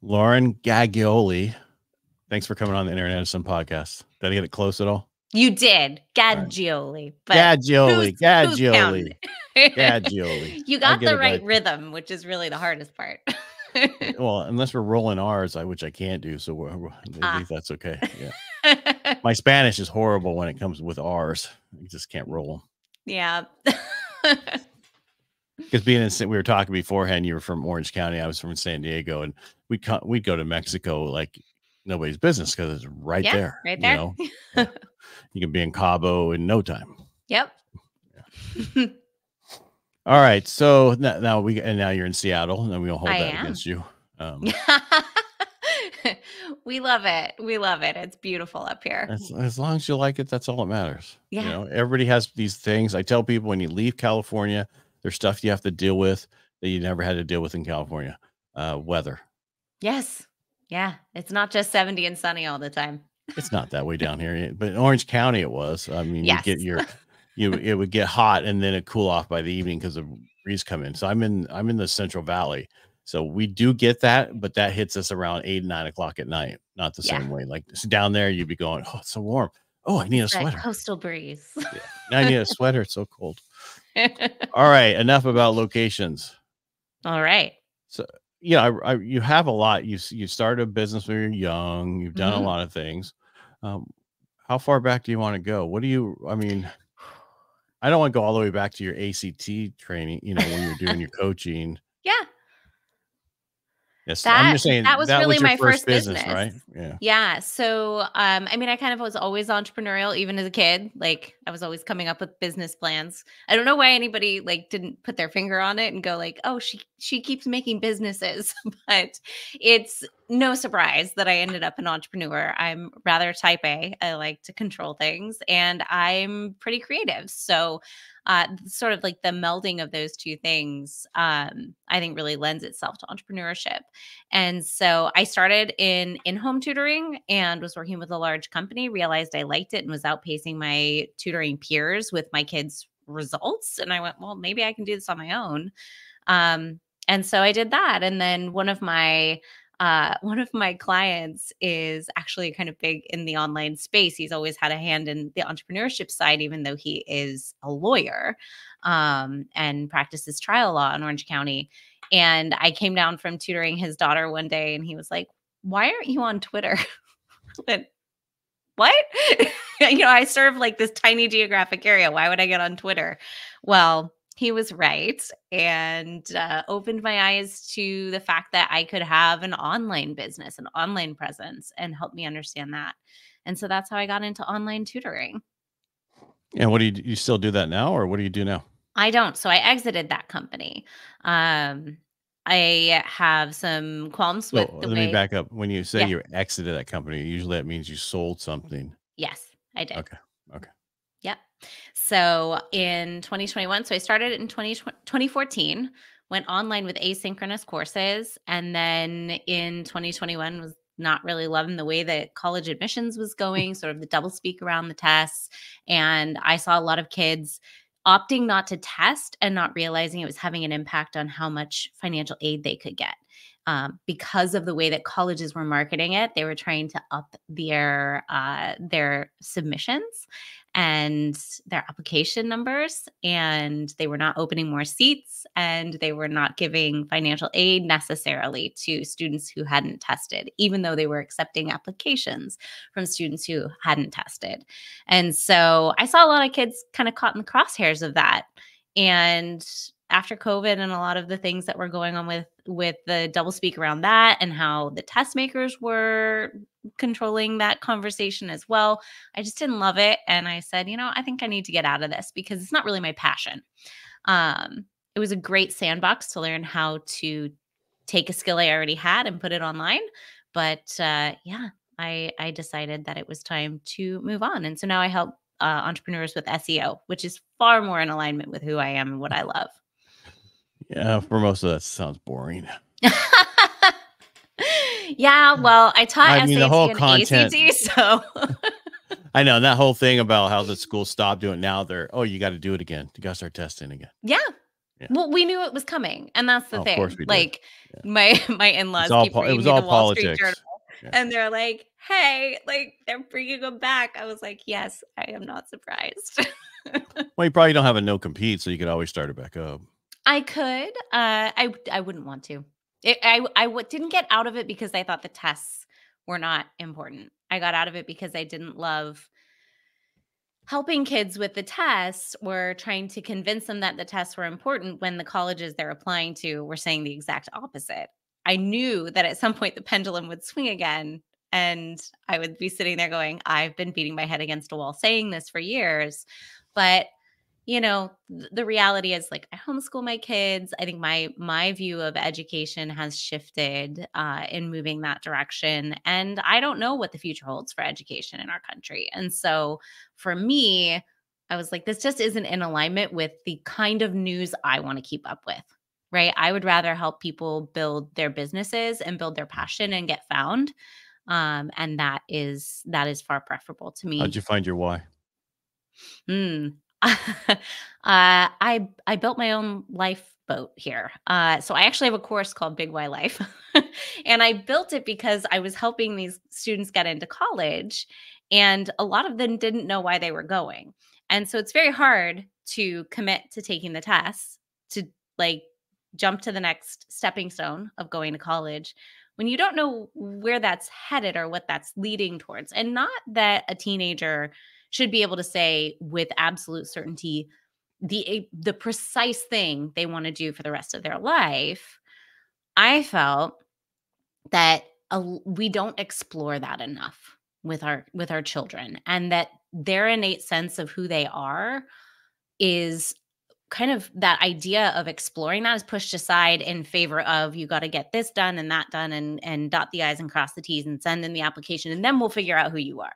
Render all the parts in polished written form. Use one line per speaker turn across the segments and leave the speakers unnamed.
Lauren Gaggioli. Thanks for coming on the Inner Edison podcast. Did I get it close at all?
You did. Gaggioli. But
Gaggioli.
who's counting?
Gaggioli.
You got the right rhythm, which is really the hardest part.
Well, unless we're rolling R's, which I can't do, so I think that's okay. Yeah. My Spanish is horrible when it comes with R's. You just can't roll them.
Yeah.
Because we were talking beforehand, you were from Orange County, I was from San Diego, and we'd go to Mexico like nobody's business because it's right there.
Right there.
You know? You can be in Cabo in no time.
Yep.
Yeah. All right. So now you're in Seattle, and we don't hold that against you.
We love it. We love it. It's beautiful up here.
As long as you like it, that's all that matters.
Yeah.
You know, everybody has these things. I tell people when you leave California, there's stuff you have to deal with that you never had to deal with in California. Weather.
Yes. Yeah. It's not just 70 and sunny all the time.
It's not that way down here, but in Orange County it was. I mean,
yes.
It would get hot and then it cool off by the evening because the breeze come in. So I'm in the Central Valley. So we do get that, but that hits us around 8, 9 o'clock at night. Not the same way. Like down there, you'd be going, oh, it's so warm. Oh, I need a sweater.
Coastal breeze.
Yeah. Now I need a sweater. It's so cold. All right. Enough about locations.
All right.
So, yeah, you have a lot. You started a business when you're young. You've done a lot of things. How far back do you want to go? I don't want to go all the way back to your ACT training, when you're doing your coaching.
Yeah.
Yes. I'm just saying
that was really my first business,
right?
Yeah. Yeah. So, I kind of was always entrepreneurial, even as a kid. Like I was always coming up with business plans. I don't know why anybody didn't put their finger on it and go oh, she keeps making businesses, but it's no surprise that I ended up an entrepreneur. I'm rather type A. I like to control things and I'm pretty creative. So, sort of like the melding of those two things, I think really lends itself to entrepreneurship. And so I started in-home tutoring and was working with a large company, realized I liked it and was outpacing my tutoring peers with my kids' results. And I went, well, maybe I can do this on my own. And so I did that. And then one of my clients is actually kind of big in the online space. He's always had a hand in the entrepreneurship side, even though he is a lawyer and practices trial law in Orange County. And I came down from tutoring his daughter one day and he was like, why aren't you on Twitter? What? I serve this tiny geographic area. Why would I get on Twitter? Well, he was right and opened my eyes to the fact that I could have an online business, an online presence, and help me understand that. And so that's how I got into online tutoring.
And what do you still do that now, or what do you do now?
I don't. So I exited that company. I have some qualms with the way.
Let me back up. When you say you exited that company, usually that means you sold something.
Yes, I did.
Okay.
Yep. So in 2021, so I started in 2014, went online with asynchronous courses. And then in 2021 was not really loving the way that college admissions was going, sort of the doublespeak around the tests. And I saw a lot of kids opting not to test and not realizing it was having an impact on how much financial aid they could get. Because of the way that colleges were marketing it, they were trying to up their submissions and their application numbers, and they were not opening more seats, and they were not giving financial aid necessarily to students who hadn't tested, even though they were accepting applications from students who hadn't tested. And so I saw a lot of kids kind of caught in the crosshairs of that. And after COVID and a lot of the things that were going on with the doublespeak around that and how the test makers were controlling that conversation as well, I just didn't love it. And I said, I think I need to get out of this because it's not really my passion. It was a great sandbox to learn how to take a skill I already had and put it online. But I decided that it was time to move on. And so now I help entrepreneurs with SEO, which is far more in alignment with who I am and what I love.
Yeah, for most of that sounds boring.
Yeah, well, I taught SAT
the whole
and
content,
ACT, so
I know that whole thing about how the school stopped doing it. Now you got to do it again. You got to start testing again.
Yeah.
Yeah.
Well, we knew it was coming, and that's the
Oh, of course
thing.
we did.
Like,
Yeah.
my
It's
in-laws
all
keep
it
reading
was
me the
all
Wall Street Journal,
politics. Yeah.
and they're like, "Hey, like, they're bringing them back." I was like, "Yes, I am not surprised."
Well, you probably don't have a no compete, so you could always start it back up.
I could, I wouldn't want to. Didn't get out of it because I thought the tests were not important. I got out of it because I didn't love helping kids with the tests or trying to convince them that the tests were important when the colleges they're applying to were saying the exact opposite. I knew that at some point the pendulum would swing again, and I would be sitting there going, I've been beating my head against a wall saying this for years. But the reality is, like, I homeschool my kids. I think my view of education has shifted in moving that direction, and I don't know what the future holds for education in our country. And so, for me, I was like, this just isn't in alignment with the kind of news I want to keep up with. Right? I would rather help people build their businesses and build their passion and get found, and that is far preferable to
How'd
me.
you find your why?
Mm. I built my own lifeboat here. So I actually have a course called Big Y Life, and I built it because I was helping these students get into college, and a lot of them didn't know why they were going. And so it's very hard to commit to taking the tests to, like, jump to the next stepping stone of going to college when you don't know where that's headed or what that's leading towards. And not that a teenager should be able to say with absolute certainty the precise thing they want to do for the rest of their life. I felt that we don't explore that enough with our children, and that their innate sense of who they are is kind of, that idea of exploring that is pushed aside in favor of, you got to get this done and that done, and dot the i's and cross the t's and send in the application, and then we'll figure out who you are.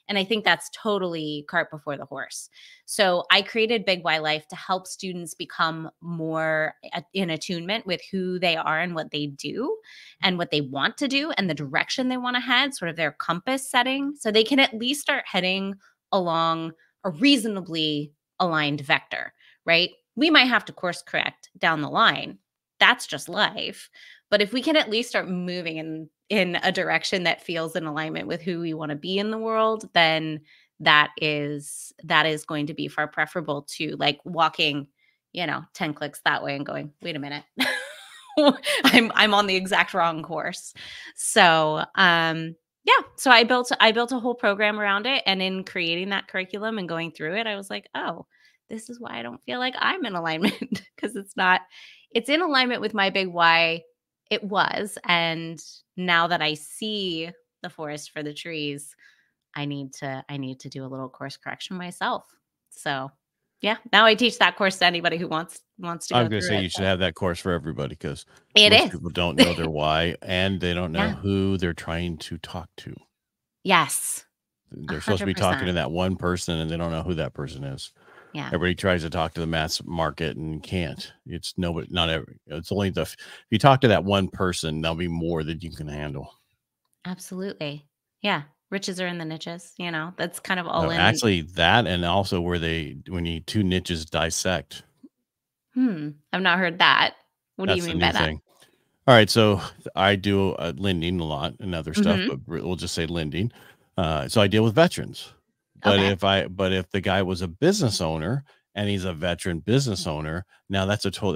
And I think that's totally cart before the horse. So I created Big Y Life to help students become more in attunement with who they are and what they do and what they want to do and the direction they want to head, sort of their compass setting, so they can at least start heading along a reasonably aligned vector, right? We might have to course correct down the line. That's just life. But if we can at least start moving in a direction that feels in alignment with who we want to be in the world, then that is going to be far preferable to, like, walking, 10 clicks that way and going, wait a minute. I'm on the exact wrong course. So, yeah, so I built a whole program around it, and in creating that curriculum and going through it, I was like, "Oh, this is why I don't feel like I'm in alignment," because it's in alignment with my big why. It was, and now that I see the forest for the trees, I need to do a little course correction myself. So, yeah, now I teach that course to anybody who wants to
I was
go
gonna
through
say
it.
you should
So
have that course for everybody because
it
most
is.
people don't know their why, and they don't know
Yeah.
who they're trying to talk to.
Yes.
They're supposed to be talking
100%.
to that one person, and they don't know who that person is.
Yeah.
Everybody tries to talk to the mass market and can't. It's nobody, not every. It's only if you talk to that one person, there'll be more that you can handle.
Absolutely. Yeah. Riches are in the niches, that's kind of all in.
Actually, that and also when you two niches dissect.
I've not heard that. What do you
That's the
mean by
new
that?
thing. All right, so I do lending a lot and other stuff,
Mhm.
but we'll just say lending. So I deal with veterans.
Okay.
But if the guy was a business owner and he's a veteran business owner, now that's a niche
Oh,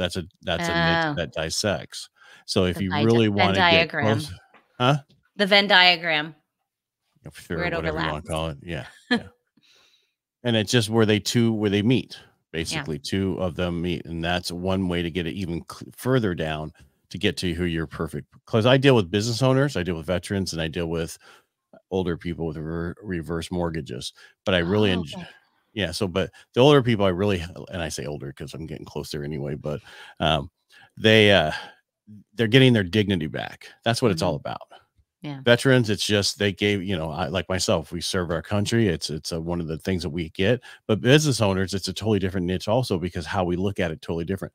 that dissects. So if
the
you really
Venn
want to get close,
diagram.
huh?
The Venn diagram where
Sure,
it
whatever you want to
overlaps.
call it. Yeah, yeah. And it's just where they meet.
Yeah.
Basically, two of them meet, and that's one way to get it even further down to get to who you're perfect. Because I deal with business owners, I deal with veterans, and I deal with older people with reverse mortgages. But I really
Oh,
enjoy,
okay.
yeah. So, but the older people, I really, and I say older because I'm getting closer anyway. But um, they they're getting their dignity back. That's what it's all
Mhm.
about.
Yeah.
Veterans, it's just they gave, I, like myself, we serve our country. It's one of the things that we get. But business owners, it's a totally different niche also because how we look at it totally different.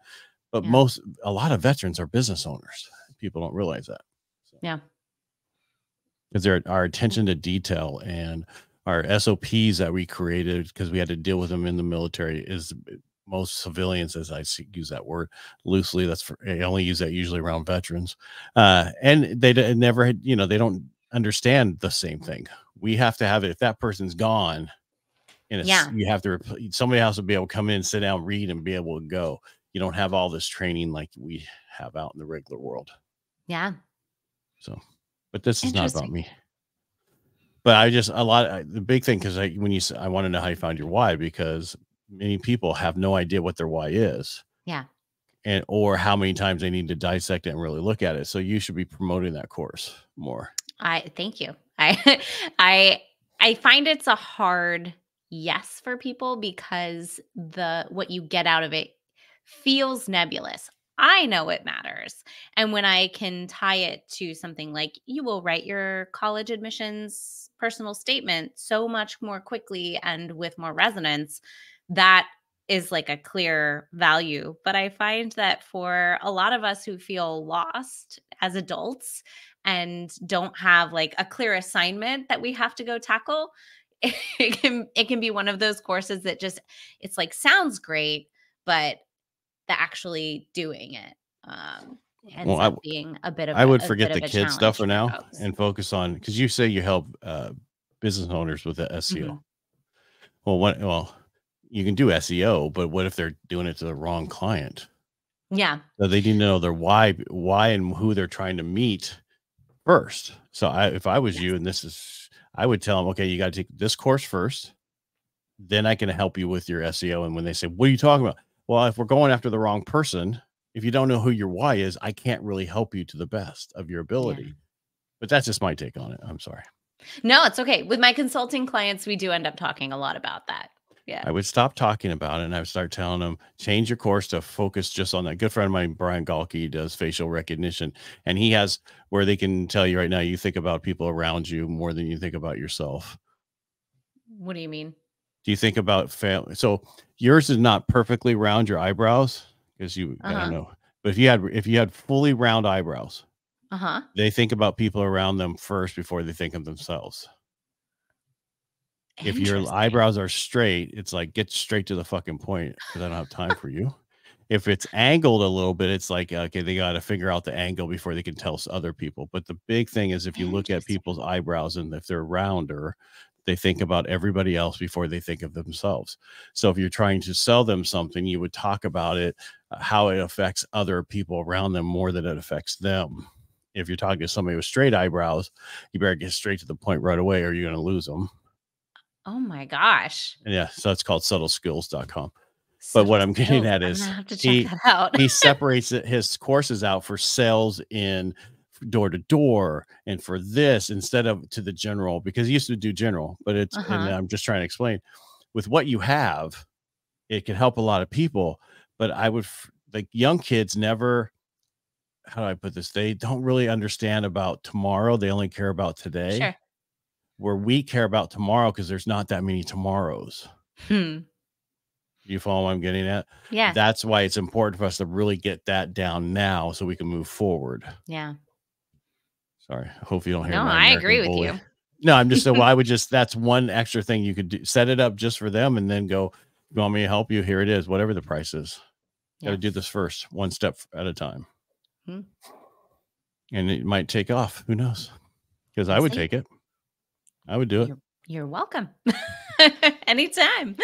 But
Yeah.
a lot of veterans are business owners. People don't realize that. So,
Yeah.
because our attention to detail and our SOPs that we created because we had to deal with them in the military is most civilians, as use that word loosely. I only use that usually around veterans. And they never had, they don't understand the same thing. We have to have it. If that person's gone, you have to somebody has to be able to come in, sit down, read, and be able to go. You don't have all this training like we have out in the regular world.
Yeah.
So, but this is not about me. But the big thing, because I want to know how you found your why, because many people have no idea what their why is.
Yeah.
Or how many times they need to dissect it and really look at it. So you should be promoting that course more.
Thank you. I find it's a hard yes for people because what you get out of it feels nebulous. I know it matters. And when I can tie it to something like you will write your college admissions personal statement so much more quickly and with more resonance, that is like a clear value. But I find that for a lot of us who feel lost as adults and don't have like a clear assignment that we have to go tackle, it can be one of those courses that just, it's like sounds great, but the actually doing it ends up being a bit of
I would forget the kid stuff for now
folks.
and focus on, because you say you help business owners with the SEO. Mm-hmm. Well, you can do SEO, but what if they're doing it to the wrong client?
Yeah.
So they need to know their why and who they're trying to meet first. So if I was you, and I would tell them, okay, you got to take this course first, then I can help you with your SEO. And when they say, what are you talking about? Well, if we're going after the wrong person, if you don't know who your why is, I can't really help you to the best of your ability. Yeah. But that's just my take on it. I'm sorry.
No, it's okay. With my consulting clients, we do end up talking a lot about that. Yeah.
I would stop talking about it and I would start telling them, change your course to focus just on that. Good friend of mine, Brian Galke, does facial recognition, and he has where they can tell you right now, you think about people around you more than you think about yourself.
What do you mean?
Do you think about family? So yours is not perfectly round your eyebrows because I don't know, but if you had fully round eyebrows, they think about people around them first before they think of themselves. If your eyebrows are straight, it's like, get straight to the fucking point because I don't have time for you. If it's angled a little bit, it's like, okay, they got to figure out the angle before they can tell other people. But the big thing is if you look at people's eyebrows and if they're rounder, they think about everybody else before they think of themselves. So if you're trying to sell them something, you would talk about it, how it affects other people around them more than it affects them. If you're talking to somebody with straight eyebrows, you better get straight to the point right away or you're going to lose them.
Oh my gosh.
Yeah. So it's called subtleskills.com. But what I'm getting at is he separates his courses out for sales in door to door and for this instead of to the general, because he used to do general, but and I'm just trying to explain with what you have, it can help a lot of people. But I would like young kids never, how do I put this? They don't really understand about tomorrow. They only care about today.
Sure.
Where we care about tomorrow because there's not that many tomorrows. Do you follow what I'm getting at?
Yeah.
That's why it's important for us to really get that down now so we can move forward.
Yeah.
Sorry. I hope you don't hear.
No, I agree with you.
No, I'm just saying, that's one extra thing you could do. Set it up just for them and then go, you want me to help you? Here it is, whatever the price is. Got to do this first, one step at a time. And it might take off. Who knows? Because I would take it. I would do it.
You're welcome. Anytime.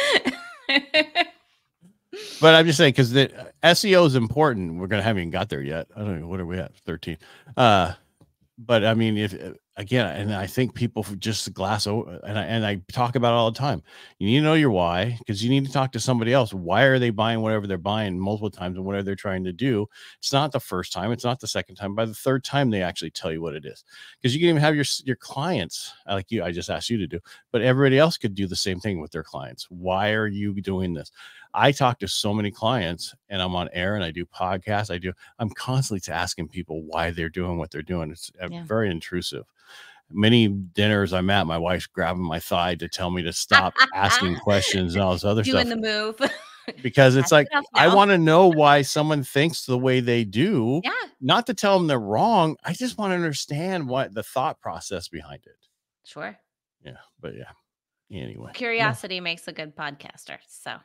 But I'm just saying, because the SEO is important. We're haven't even got there yet. I don't know. What are we at? 13. But I mean, and I think people just glass over, and I talk about it all the time. You need to know your why, because you need to talk to somebody else. Why are they buying whatever they're buying multiple times and whatever they're trying to do? It's not the first time. It's not the second time. By the third time, they actually tell you what it is. Because you can even have your clients, like I just asked you to do, but everybody else could do the same thing with their clients. Why are you doing this? I talk to so many clients and I'm on air and I do podcasts. I'm constantly asking people why they're doing what they're doing. It's very intrusive. Many dinners I'm at, my wife's grabbing my thigh to tell me to stop asking questions and all this other
doing
stuff.
The move.
Because it's like, I want to know why someone thinks the way they do.
Yeah.
Not to tell them they're wrong. I just want to understand what the thought process behind it.
Sure.
Yeah. But yeah. Anyway.
Curiosity makes a good podcaster. So.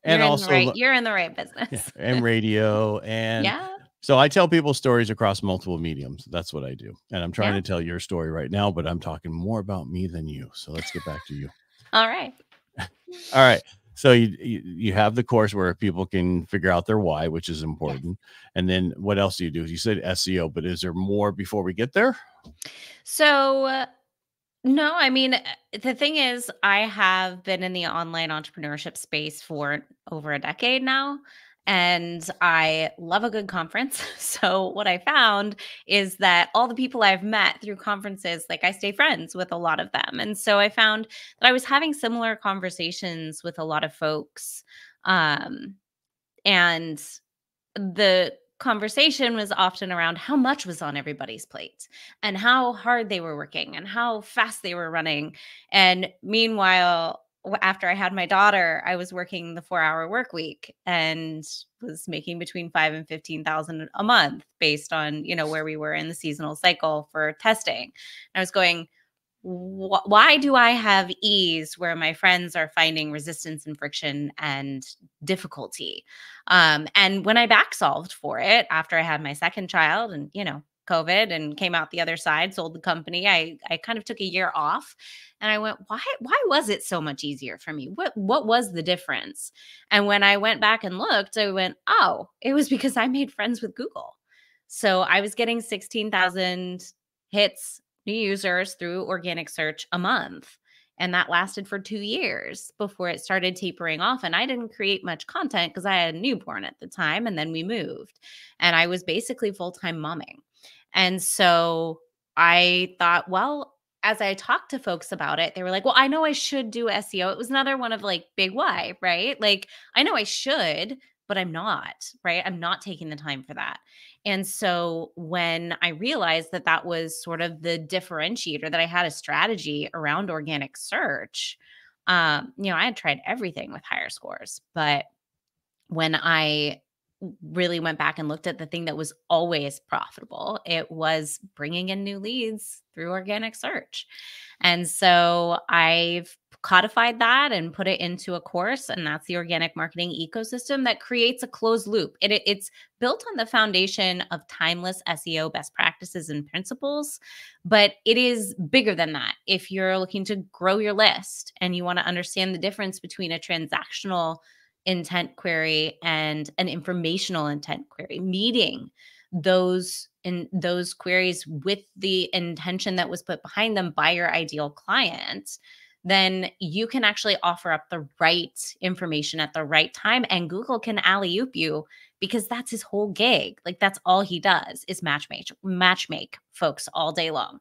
And also,
you're in the right
yeah,
business.
and radio. And
Yeah.
so I tell people stories across multiple mediums. That's what I do. And I'm trying
Yeah.
to tell your story right now, but I'm talking more about me than you. So let's get back to you.
All right.
All right. So you have the course where people can figure out their why, which is important.
Yes.
And then what else do? You said SEO, but is there more before we get there?
So, no, I mean, the thing is, I have been in the online entrepreneurship space for over a decade now, and I love a good conference. So, what I found is that all the people I've met through conferences, like I stay friends with a lot of them. And so I found that I was having similar conversations with a lot of folks. Um, and the conversation was often around how much was on everybody's plate and how hard they were working and how fast they were running. And meanwhile, after I had my daughter, I was working the 4-hour work week and was making between 5 and 15,000 a month based on, where we were in the seasonal cycle for testing. And I was going, why do I have ease where my friends are finding resistance and friction and difficulty? And when I back solved for it after I had my second child and, COVID and came out the other side, sold the company, I kind of took a year off and I went, why was it so much easier for me? What was the difference? And when I went back and looked, I went, oh, it was because I made friends with Google. So I was getting 16,000 hits, new users through organic search a month. And that lasted for 2 years before it started tapering off. And I didn't create much content because I had a newborn at the time. And then we moved. And I was basically full-time momming. And so I thought, well, as I talked to folks about it, they were like, well, I know I should do SEO. It was another one of like big why, right? Like, I know I should, but I'm not, right? I'm not taking the time for that. And so when I realized that that was sort of the differentiator, that I had a strategy around organic search, I had tried everything with higher scores, but when I really went back and looked at the thing that was always profitable, it was bringing in new leads through organic search. And so I've codified that and put it into a course, and that's the organic marketing ecosystem that creates a closed loop. It's built on the foundation of timeless SEO best practices and principles, but it is bigger than that. If you're looking to grow your list and you want to understand the difference between a transactional intent query and an informational intent query, meeting those queries with the intention that was put behind them by your ideal client, then you can actually offer up the right information at the right time, and Google can alley-oop you because that's his whole gig. Like, that's all he does is matchmake folks all day long,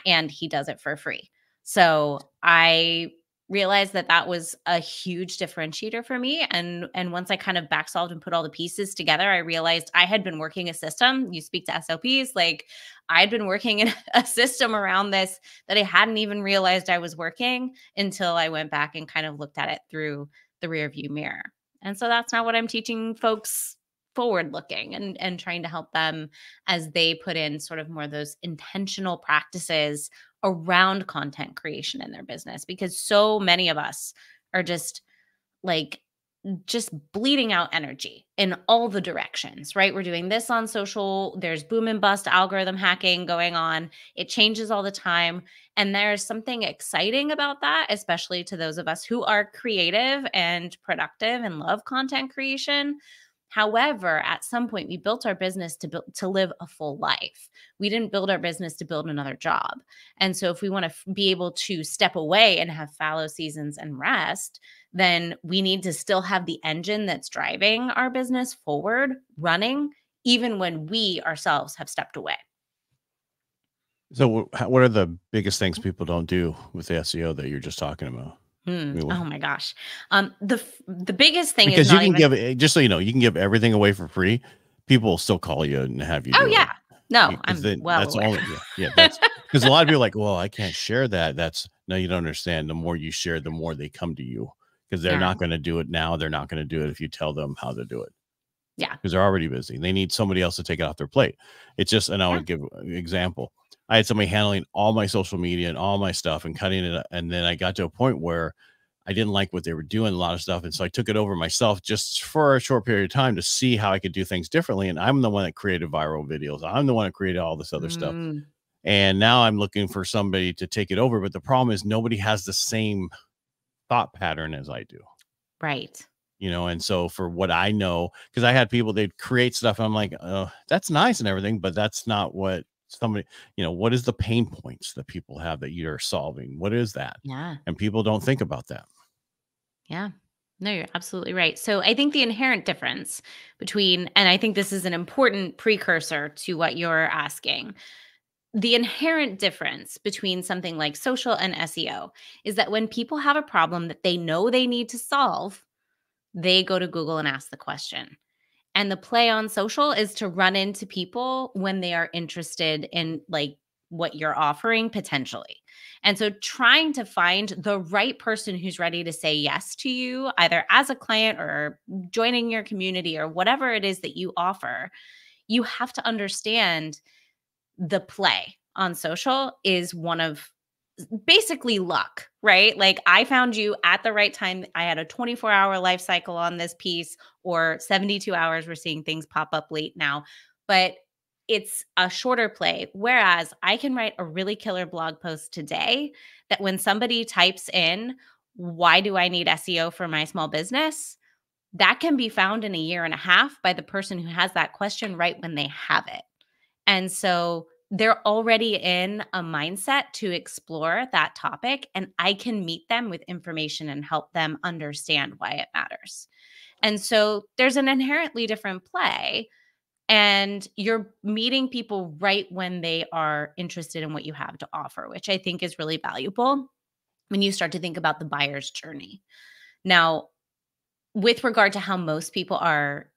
and he does it for free. So I realized that that was a huge differentiator for me. And once I kind of back solved and put all the pieces together, I realized I had been working a system. You speak to SOPs, like I'd been working in a system around this that I hadn't even realized I was working until I went back and kind of looked at it through the rear view mirror. And so that's not what I'm teaching folks forward looking and trying to help them as they put in sort of more of those intentional practices around content creation in their business, because so many of us are just bleeding out energy in all the directions, right? We're doing this on social. There's boom and bust algorithm hacking going on. It changes all the time. And there's something exciting about that, especially to those of us who are creative and productive and love content creation. However, at some point, we built our business to live a full life. We didn't build our business to build another job. And so if we want to be able to step away and have fallow seasons and rest, then we need to still have the engine that's driving our business forward running, even when we ourselves have stepped away.
So what are the biggest things people don't do with the SEO that you're just talking about?
Oh my gosh. The biggest thing
because
is
you can give, just so you know, you can give everything away for free. People will still call you and have you do
yeah.
it.
No, I'm well aware.
That's because a lot of people are like, well, I can't share that. No, you don't understand. The more you share, the more they come to you, because they're not going to do it now. They're not going to do it if you tell them how to do it.
Yeah.
Because they're already busy. They need somebody else to take it off their plate. It's just, and I would give an example. I had somebody handling all my social media and all my stuff and cutting it. And then I got to a point where I didn't like what they were doing, a lot of stuff. And so I took it over myself just for a short period of time to see how I could do things differently. And I'm the one that created viral videos. I'm the one that created all this other stuff.
Mm,
And now I'm looking for somebody to take it over. But the problem is nobody has the same thought pattern as I do.
right.
And so for what I know, because I had people, they'd create stuff. And I'm like, oh, that's nice and everything, but that's not what somebody, what is the pain points that people have that you're solving? What is that?
Yeah.
And people don't think about that.
Yeah. No, you're absolutely right. So I think the inherent difference between, and I think this is an important precursor to what you're asking, the inherent difference between something like social and SEO is that when people have a problem that they know they need to solve, they go to Google and ask the question. And the play on social is to run into people when they are interested in like what you're offering potentially. And so trying to find the right person who's ready to say yes to you, either as a client or joining your community or whatever it is that you offer, you have to understand the play on social is one of basically luck, right? Like I found you at the right time. I had a 24-hour life cycle on this piece, or 72 hours. We're seeing things pop up late now, but it's a shorter play. Whereas I can write a really killer blog post today that when somebody types in, why do I need SEO for my small business? That can be found in a year and a half by the person who has that question right when they have it. And so they're already in a mindset to explore that topic, and I can meet them with information and help them understand why it matters. And so there's an inherently different play, and you're meeting people right when they are interested in what you have to offer, which I think is really valuable when you start to think about the buyer's journey. Now, with regard to how most people are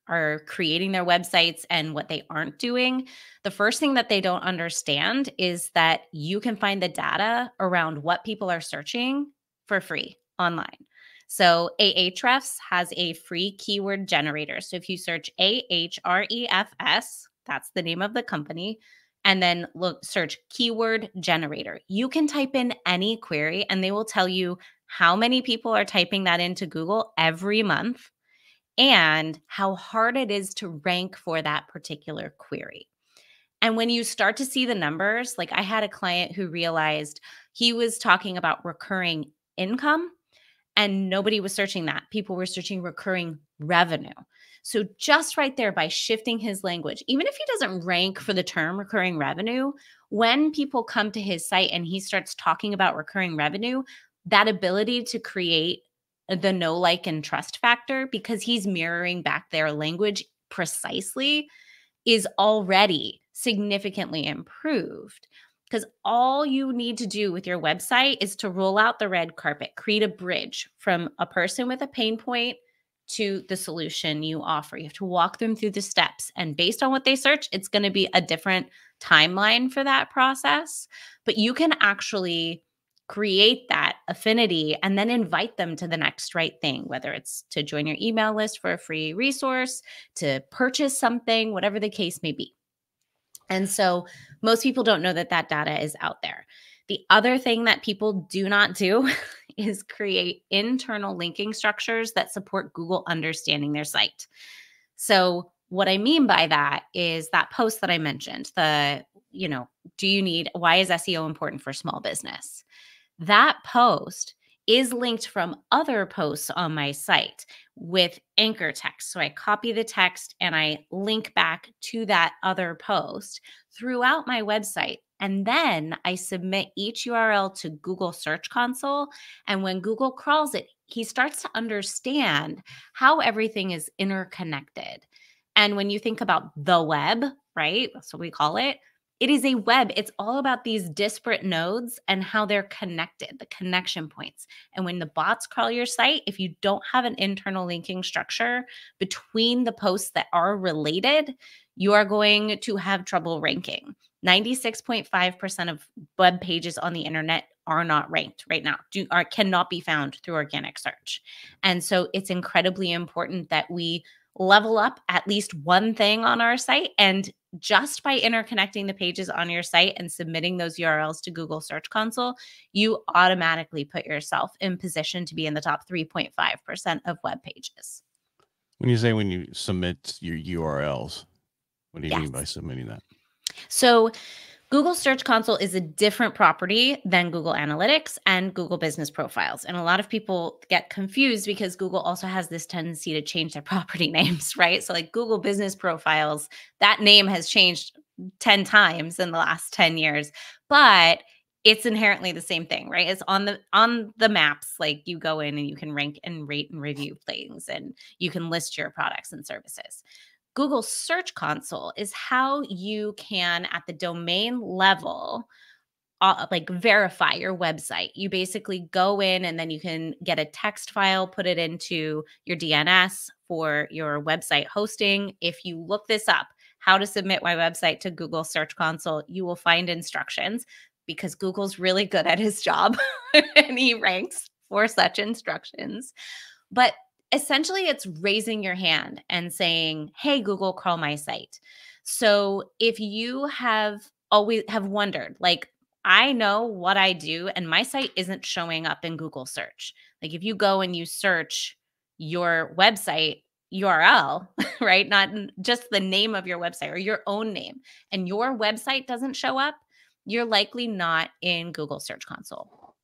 creating their websites and what they aren't doing, the first thing that they don't understand is that you can find the data around what people are searching for free online. So Ahrefs has a free keyword generator. So if you search Ahrefs, that's the name of the company, and then search keyword generator, you can type in any query and they will tell you how many people are typing that into Google every month and how hard it is to rank for that particular query. And when you start to see the numbers, like I had a client who realized he was talking about recurring income and nobody was searching that. People were searching recurring revenue. So just right there, by shifting his language, even if he doesn't rank for the term recurring revenue, when people come to his site and he starts talking about recurring revenue, that ability to create the know, like, and trust factor, because he's mirroring back their language precisely, is already significantly improved. Because all you need to do with your website is to roll out the red carpet, create a bridge from a person with a pain point to the solution you offer. You have to walk them through the steps. And based on what they search, it's going to be a different timeline for that process. But you can actually create that affinity and then invite them to the next right thing, whether it's to join your email list for a free resource, to purchase something, whatever the case may be. And so most people don't know that that data is out there. The other thing that people do not do is create internal linking structures that support Google understanding their site. So what I mean by that is that post that I mentioned, why is SEO important for small business? That post is linked from other posts on my site with anchor text. So I copy the text and I link back to that other post throughout my website. And then I submit each URL to Google Search Console. And when Google crawls it, he starts to understand how everything is interconnected. And when you think about the web, right? That's what we call it. It is a web. It's all about these disparate nodes and how they're connected, the connection points. And when the bots crawl your site, if you don't have an internal linking structure between the posts that are related, you are going to have trouble ranking. 96.5% of web pages on the internet are not ranked right now, cannot be found through organic search. And so it's incredibly important that we level up at least one thing on our site. And just by interconnecting the pages on your site and submitting those URLs to Google Search Console, you automatically put yourself in position to be in the top 3.5% of web pages.
When you submit your URLs, what do you mean by
Yes.
submitting that?
So Google Search Console is a different property than Google Analytics and Google Business Profiles. And a lot of people get confused because Google also has this tendency to change their property names, right? So like Google Business Profiles, that name has changed 10 times in the last 10 years, but it's inherently the same thing, right? It's on the maps. Like you go in and you can rank and rate and review things, and you can list your products and services. Google Search Console is how you can, at the domain level, like verify your website. You basically go in and then you can get a text file, put it into your DNS for your website hosting. If you look this up, how to submit my website to Google Search Console, you will find instructions, because Google's really good at his job and he ranks for such instructions. But essentially, it's raising your hand and saying, hey, Google, crawl my site. So if you have always have wondered, like, I know what I do and my site isn't showing up in Google search. Like if you go and you search your website URL, right? Not just the name of your website or your own name, and your website doesn't show up, you're likely not in Google Search Console.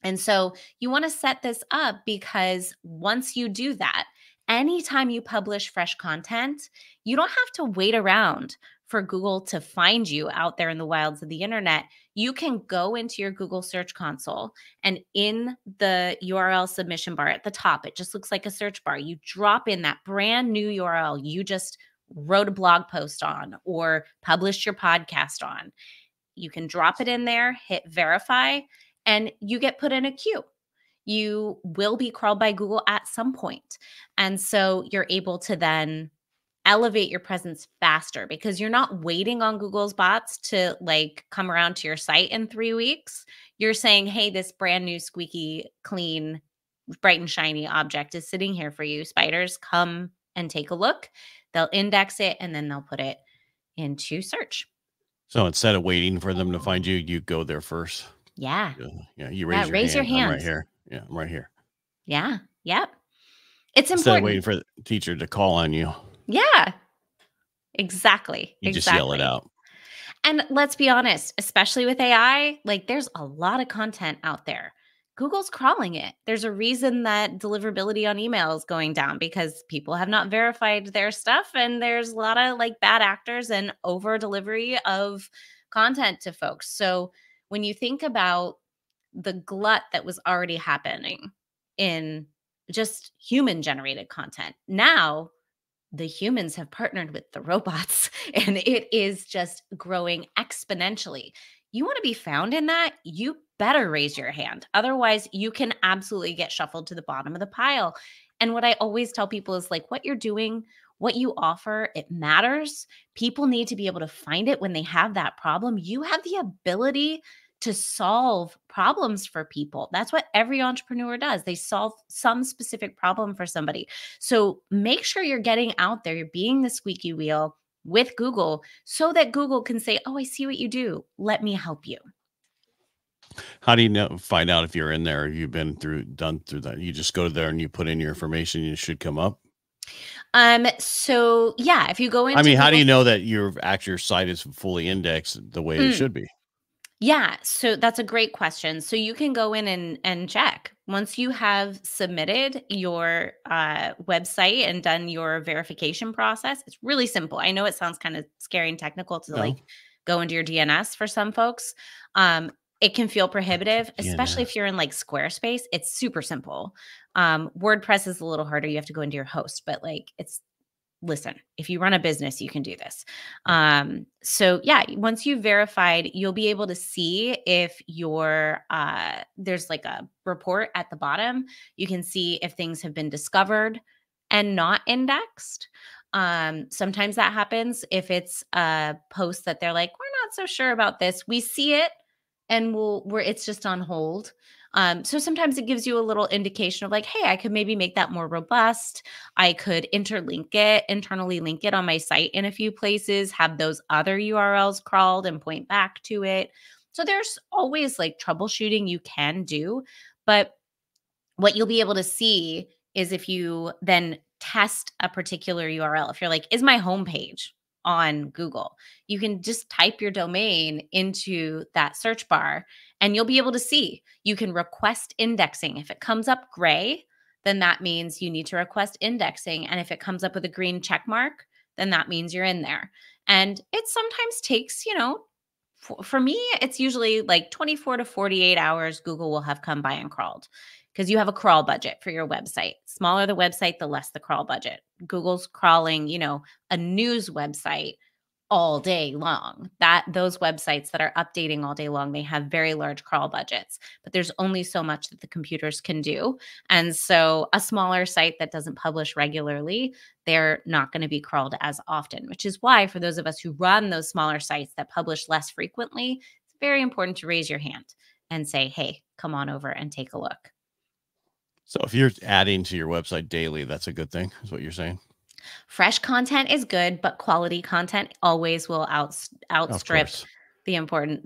And so you want to set this up, because once you do that, anytime you publish fresh content, you don't have to wait around for Google to find you out there in the wilds of the internet. You can go into your Google Search Console, and in the URL submission bar at the top, it just looks like a search bar. You drop in that brand new URL you just wrote a blog post on or published your podcast on. You can drop it in there, hit verify, and you get put in a queue. You will be crawled by Google at some point. And so you're able to then elevate your presence faster, because you're not waiting on Google's bots to like come around to your site in 3 weeks. You're saying, hey, this brand new squeaky clean, bright and shiny object is sitting here for you. Spiders, come and take a look. They'll index it and then they'll put it into search.
So instead of waiting for them to find you, you go there first.
Yeah.
Yeah. You raise your hand. I'm right here. Yeah, I'm right here.
Yeah. Yep. It's
Instead
important.
of waiting for the teacher to call on you.
Yeah. Exactly.
You just yell it out.
And let's be honest, especially with AI, like there's a lot of content out there. Google's crawling it. There's a reason that deliverability on email is going down, because people have not verified their stuff, and there's a lot of like bad actors and over delivery of content to folks. So when you think about the glut that was already happening in just human generated content, now the humans have partnered with the robots and it is just growing exponentially. You want to be found in that? You better raise your hand. Otherwise, you can absolutely get shuffled to the bottom of the pile. And what I always tell people is like, what you're doing, what you offer, it matters. People need to be able to find it when they have that problem. You have the ability to solve problems for people. That's what every entrepreneur does. They solve some specific problem for somebody. So make sure you're getting out there, you're being the squeaky wheel with Google, so that Google can say, oh, I see what you do. Let me help you.
How do you find out if you're in there? You've been done through that. You just go there and you put in your information, and it should come up.
So yeah, if you go into
how
Google,
do you know that your site is fully indexed the way it should be?
Yeah, so that's a great question. So you can go in and check. Once you have submitted your website and done your verification process, it's really simple. I know it sounds kind of scary and technical to like go into your DNS for some folks. It can feel prohibitive, especially if you're in like Squarespace. It's super simple. WordPress is a little harder. You have to go into your host, but like listen, if you run a business, you can do this. So yeah, once you've verified, you'll be able to see if there's like a report at the bottom. You can see if things have been discovered and not indexed. Sometimes that happens if it's a post that they're like, we're not so sure about this. We see it and it's just on hold. So sometimes it gives you a little indication of like, hey, I could maybe make that more robust. I could internally link it on my site in a few places, have those other URLs crawled and point back to it. So there's always like troubleshooting you can do. But what you'll be able to see is if you then test a particular URL, if you're like, is my homepage on Google? You can just type your domain into that search bar and you'll be able to see. You can request indexing. If it comes up gray, then that means you need to request indexing. And if it comes up with a green check mark, then that means you're in there. And it sometimes takes, for me, it's usually like 24 to 48 hours, Google will have come by and crawled because you have a crawl budget for your website. Smaller the website, the less the crawl budget. Google's crawling, a news website all day long. Those websites that are updating all day long, they have very large crawl budgets, but there's only so much that the computers can do. And so a smaller site that doesn't publish regularly, they're not going to be crawled as often, which is why for those of us who run those smaller sites that publish less frequently, it's very important to raise your hand and say, hey, come on over and take a look.
So if you're adding to your website daily, that's a good thing, is what you're saying?
Fresh content is good, but quality content always will outstrip the important,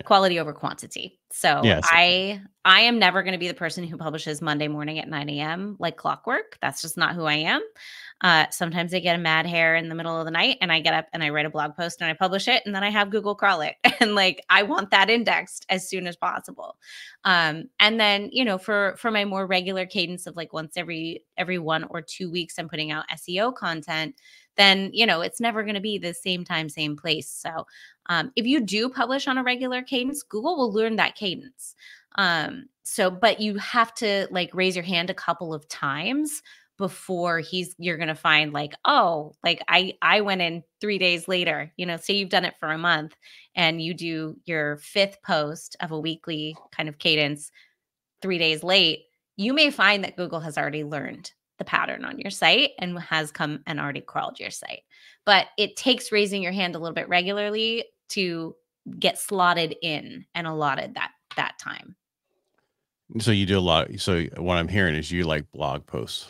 quality over quantity. So
Yes.
I am never going to be the person who publishes Monday morning at 9 a.m. like clockwork. That's just not who I am. Sometimes I get a mad hair in the middle of the night and I get up and I write a blog post and I publish it and then I have Google crawl it. And like, I want that indexed as soon as possible. And then, for my more regular cadence of like once every 1 or 2 weeks, I'm putting out SEO content, then, it's never going to be the same time, same place. So if you do publish on a regular cadence, Google will learn that cadence. But you have to like raise your hand a couple of times before you're going to find like, oh, like I went in 3 days later, say you've done it for a month and you do your 5th post of a weekly kind of cadence 3 days late, you may find that Google has already learned the pattern on your site and has come and already crawled your site. But it takes raising your hand a little bit regularly to get slotted in and allotted that time.
So you do a lot. So what I'm hearing is you like blog posts.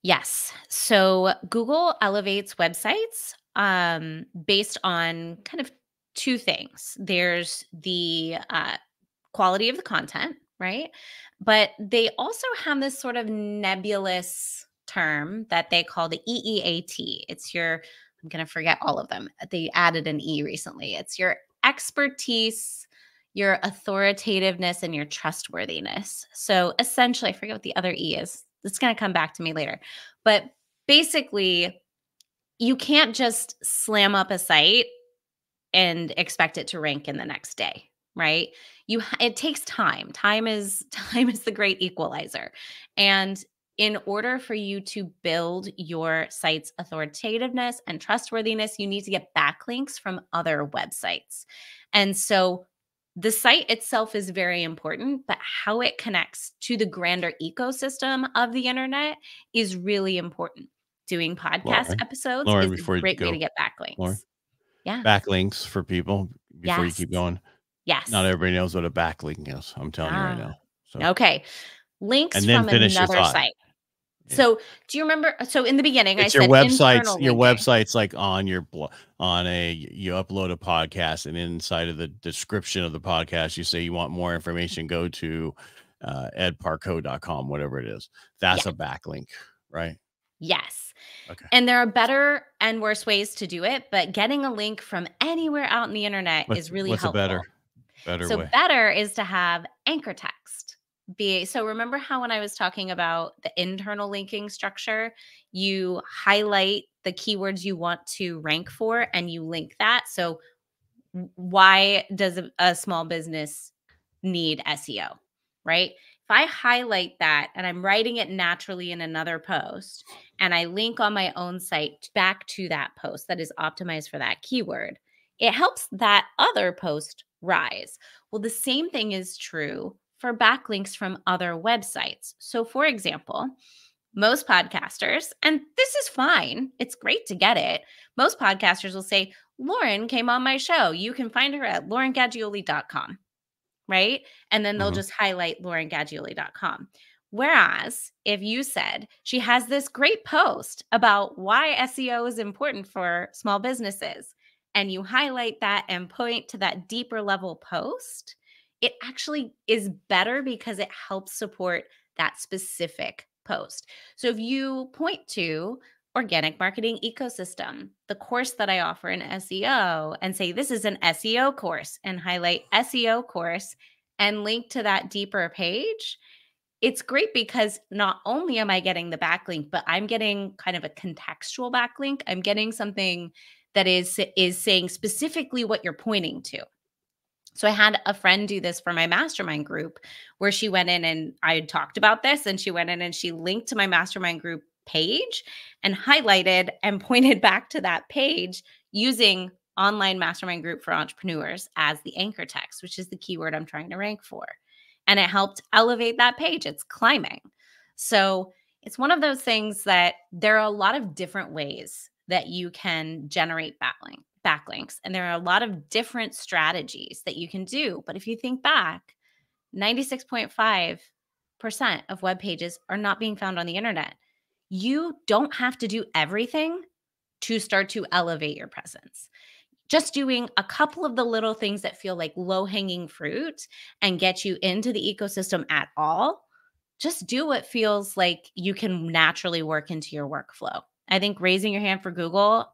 Yes. So Google elevates websites based on kind of 2 things. There's the quality of the content, right? But they also have this sort of nebulous term that they call the EEAT. I'm going to forget all of them. They added an E recently. It's your expertise, your authoritativeness, and your trustworthiness. So essentially, I forget what the other E is. It's going to come back to me later. But basically, you can't just slam up a site and expect it to rank in the next day, right? It takes time. Time is the great equalizer. And in order for you to build your site's authoritativeness and trustworthiness, you need to get backlinks from other websites. And so the site itself is very important, but how it connects to the grander ecosystem of the internet is really important. Doing podcast episodes
Lauren,
is a great way to get backlinks.
Lauren,
yeah.
Backlinks for people before you keep going.
Yes.
Not everybody knows what a backlink is. I'm telling you right now.
So. Okay. Links from another site. Yeah. So do you remember? So in the beginning, I said
your website's like on you upload a podcast and inside of the description of the podcast, you say you want more information, go to edparcaut.com, whatever it is. That's a backlink, right?
Yes. Okay. And there are better and worse ways to do it, but getting a link from anywhere out in the internet is really helpful.
What's a better way?
Better is to have anchor text. So remember how when I was talking about the internal linking structure, you highlight the keywords you want to rank for and you link that. So why does a small business need SEO, right? If I highlight that and I'm writing it naturally in another post and I link on my own site back to that post that is optimized for that keyword, it helps that other post rise. Well, the same thing is true for backlinks from other websites. So for example, most podcasters, and this is fine, it's great to get it. Most podcasters will say, Lauren came on my show. You can find her at laurengaggioli.com. right? And then they'll
Mhm.
just highlight laurengaggioli.com. Whereas if you said she has this great post about why SEO is important for small businesses, and you highlight that and point to that deeper level post, it actually is better because it helps support that specific post. So if you point to organic marketing ecosystem, the course that I offer in SEO, and say this is an SEO course, and highlight SEO course and link to that deeper page, it's great because not only am I getting the backlink, but I'm getting kind of a contextual backlink. I'm getting something that is saying specifically what you're pointing to. So I had a friend do this for my mastermind group, where she went in, and I had talked about this, and she went in and she linked to my mastermind group page and highlighted and pointed back to that page using online mastermind group for entrepreneurs as the anchor text, which is the keyword I'm trying to rank for. And it helped elevate that page. It's climbing. So it's one of those things that there are a lot of different ways that you can generate backlinks. And there are a lot of different strategies that you can do. But if you think back, 96.5% of web pages are not being found on the internet. You don't have to do everything to start to elevate your presence. Just doing a couple of the little things that feel like low hanging fruit and get you into the ecosystem at all, just do what feels like you can naturally work into your workflow. I think raising your hand for Google,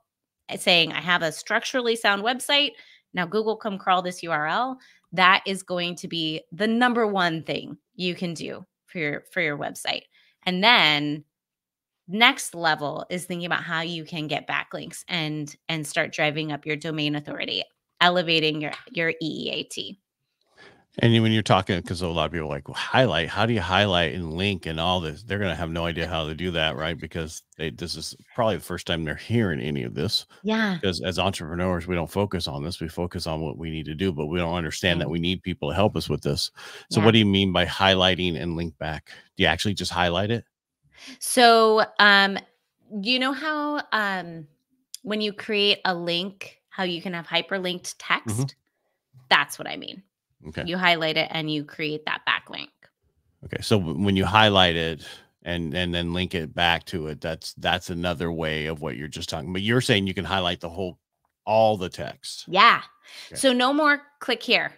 saying, I have a structurally sound website, now Google come crawl this URL, that is going to be the number one thing you can do for your website. And then next level is thinking about how you can get backlinks and start driving up your domain authority, elevating your EEAT.
And when you're talking, because a lot of people are like, well, highlight, how do you highlight and link and all this? They're going to have no idea how to do that, right? Because this is probably the first time they're hearing any of this.
Yeah.
Because as entrepreneurs, we don't focus on this. We focus on what we need to do, but we don't understand that
Same.
we need people to help us with this. So what
Yeah.
do you mean by highlighting and link back? Do you actually just highlight it?
So, you know how when you create a link, how you can have hyperlinked
Hmm.
text? That's what I mean.
Okay.
You highlight it and you create that backlink.
Okay. So when you highlight it and then link it back to it, that's another way of what you're just talking. But you're saying you can highlight all the text.
Yeah.
Okay.
So no more click here,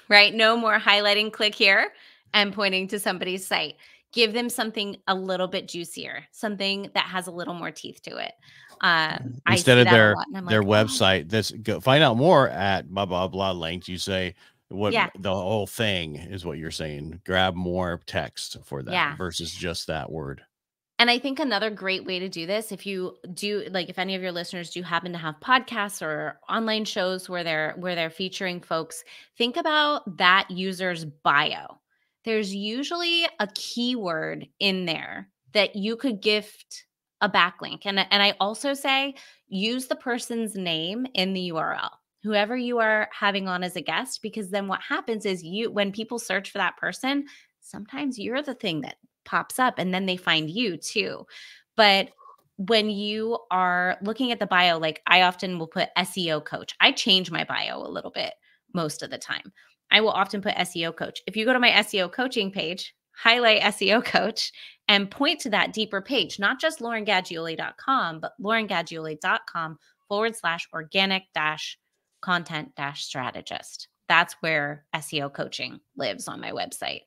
right? No more highlighting click here and pointing to somebody's site. Give them something a little bit juicier, something that has a little more teeth to it. I
Instead
see
of
that a lot, and I'm
their
like, oh,
website, this go find out more at blah blah blah link. You say what
yeah,
the whole thing is what you're saying. Grab more text for that
yeah.
versus just that word.
And I think another great way to do this, if you do, like, if any of your listeners do happen to have podcasts or online shows where they're featuring folks, think about that user's bio. There's usually a keyword in there that you could gift a backlink. And I also say use the person's name in the URL. Whoever you are having on as a guest, because then what happens is when people search for that person, sometimes you're the thing that pops up and then they find you too. But when you are looking at the bio, like I often will put SEO coach. I change my bio a little bit most of the time. I will often put SEO coach. If you go to my SEO coaching page, highlight SEO coach and point to that deeper page, not just laurengaggioli.com, but laurengaggioli.com/organic content strategist. That's where SEO coaching lives on my website.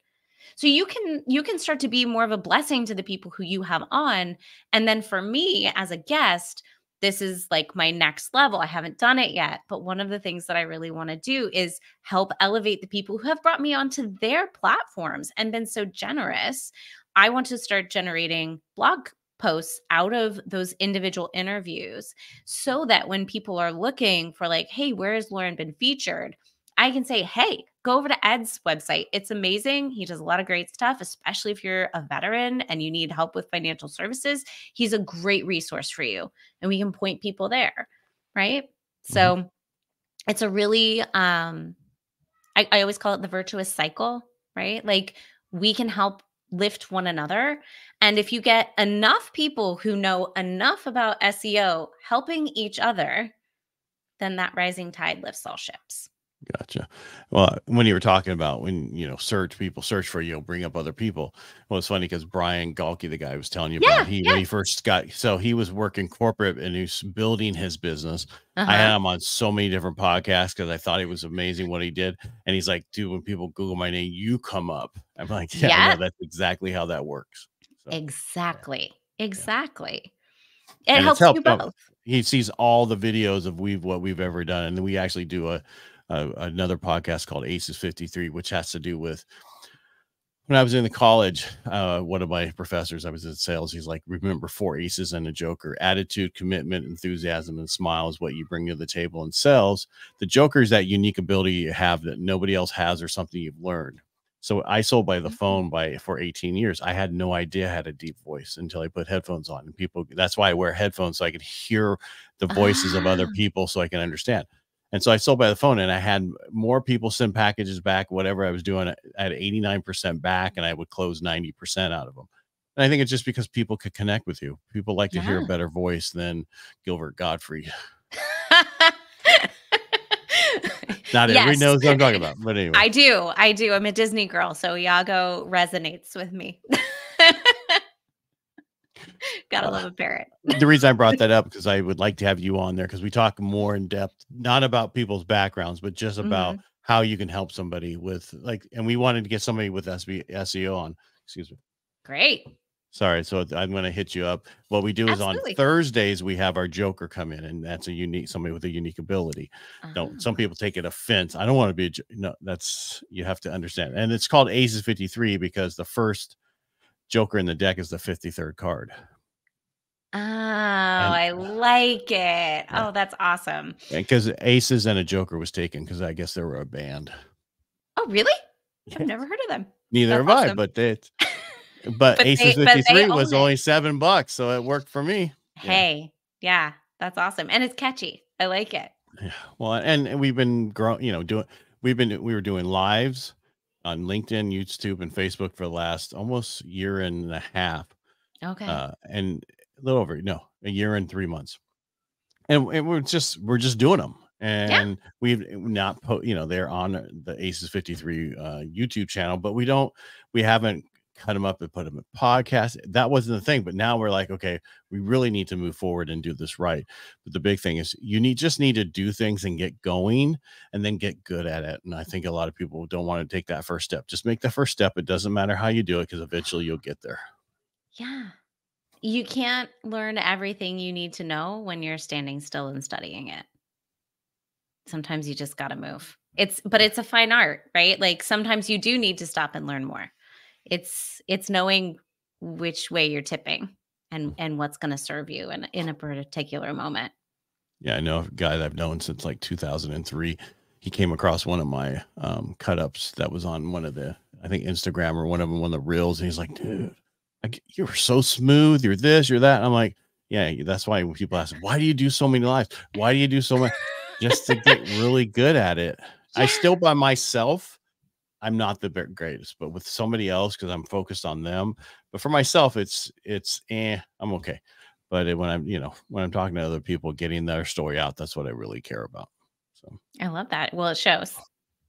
So you can start to be more of a blessing to the people who you have on. And then for me as a guest, this is like my next level. I haven't done it yet, but one of the things that I really want to do is help elevate the people who have brought me onto their platforms and been so generous. I want to start generating blog posts out of those individual interviews so that when people are looking for like, hey, where has Lauren been featured? I can say, hey, go over to Ed's website. It's amazing. He does a lot of great stuff, especially if you're a veteran and you need help with financial services. He's a great resource for you. And we can point people there. Right.
Mhm.
So it's a really, I always call it the virtuous cycle, right? Like we can help lift one another. And if you get enough people who know enough about SEO helping each other, then that rising tide lifts all ships.
Gotcha. Well, when you were talking about when, people search for you, bring up other people. Well, it's funny because Brian Galky, the guy I was telling you about,
Yeah,
when
yeah.
he first so he was working corporate and he was building his business. I
Uh-huh.
had him on so many different podcasts because I thought it was amazing what he did. And he's like, dude, when people Google my name, you come up. I'm like, yeah, I
Yeah,
know. That's exactly how that works. So,
exactly.
yeah.
Exactly. It
And it's
helps you
helped him.
both.
He sees all the videos of what we've ever done. And then we actually do another podcast called Aces 53, which has to do with when I was in the college, one of my professors, I was in sales. He's like, remember 4 aces and a joker: attitude, commitment, enthusiasm, and smile is what you bring to the table in sales. The joker is that unique ability you have that nobody else has, or something you've learned. So I sold by the
Mhm.
phone for 18 years. I had no idea I had a deep voice until I put headphones on. And that's why I wear headphones, so I can hear the voices of other
Ah,
people so I can understand. And so I sold by the phone, and I had more people send packages back, whatever I was doing. I had 89% back, and I would close 90% out of them. And I think it's just because people could connect with you. People like to hear a
yeah.
better voice than Gilbert Gottfried. Not everybody
Yes,
knows what I'm talking about, but anyway.
I do. I do. I'm a Disney girl, so Iago resonates with me. Gotta
Uh,
love a parrot.
the reason I brought that up because I would like to have you on there because we talk more in depth, not about people's backgrounds, but just about
Mhm.
how you can help somebody with and we wanted to get somebody with SEO on. Excuse me.
Great.
Sorry, so I'm going to hit you up. What we do is on
Absolutely.
Thursdays we have our Joker come in, and that's somebody with a unique ability. Don't Some
Ah.
people take it offense. I don't want to be no. That's you have to understand, and it's called Aces 53 because the first Joker in the deck is the 53rd card,
Oh,
and
I like it.
yeah,
Oh, that's awesome.
and because Aces and a Joker was taken because I guess they were a band.
Oh, really? I've
Yeah,
never heard of them.
neither
That's
have I,
awesome.
but Aces
But they
53 was
own it.
only $7, so it worked for me. Yeah.
Hey, yeah, that's awesome, and it's catchy. I like it.
Yeah. Well, and we've been growing, we were doing lives on LinkedIn, YouTube, and Facebook for the last almost year and a half.
Okay.
And a little over, no, a year and 3 months. And we're just doing them.
Yeah.
And we've not they're on the Aces 53 YouTube channel, but we haven't cut them up and put them in podcasts. That wasn't the thing, but now we're like, okay, we really need to move forward and do this right. But the big thing is just need to do things and get going and then get good at it. And I think a lot of people don't want to take that first step. Just make the first step. It doesn't matter how you do it because eventually you'll get there.
Yeah. You can't learn everything you need to know when you're standing still and studying it. Sometimes you just gotta move. It's a fine art, right? Like, sometimes you do need to stop and learn more. It's knowing which way you're tipping and what's gonna serve you in a particular moment.
Yeah, I know a guy that I've known since like 2003. He came across one of my cut ups that was on one of I think Instagram or one of the reels. And he's like, dude, you're so smooth. You're this, you're that. And I'm like, yeah, that's why when people ask, why do you do so many lives? Why do you do so much? Just to get really good at it. I
Yeah.
still by myself, I'm not the greatest, but with somebody else, because I'm focused on them. But for myself, I'm okay. But when I'm talking to other people, getting their story out, that's what I really care about. So
I love that. Well, it shows.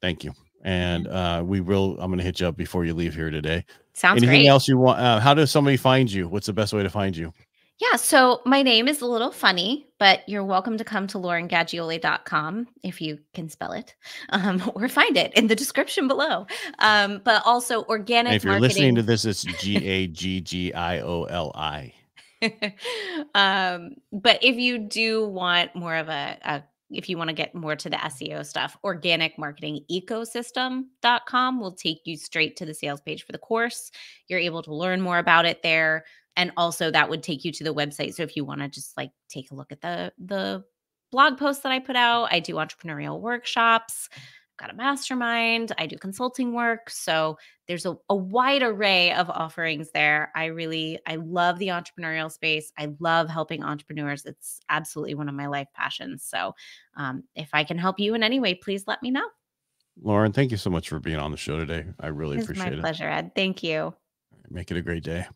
thank you.
Yeah.
And I'm going to hit you up before you leave here today.
Sounds
Anything
great.
else you want? How does somebody find you? What's the best way to find you?
Yeah, so my name is a little funny, but you're welcome to come to laurengaggioli.com if you can spell it, or find it in the description below. But also
And
organic
if you're listening to
marketing.
this, it's Gaggioli.
But if you do want more of if you want to get more to the SEO stuff, organic marketing ecosystem.com will take you straight to the sales page for the course. You're able to learn more about it there. And also that would take you to the website. So if you want to just like take a look at the blog posts that I put out, I do entrepreneurial workshops, I've got a mastermind, I do consulting work. So there's a wide array of offerings there. I love the entrepreneurial space. I love helping entrepreneurs. It's absolutely one of my life passions. So if I can help you in any way, please let me know.
Lauren, thank you so much for being on the show today. I really
It's my
appreciate it.
pleasure, Ed. Thank you.
Make it a great day.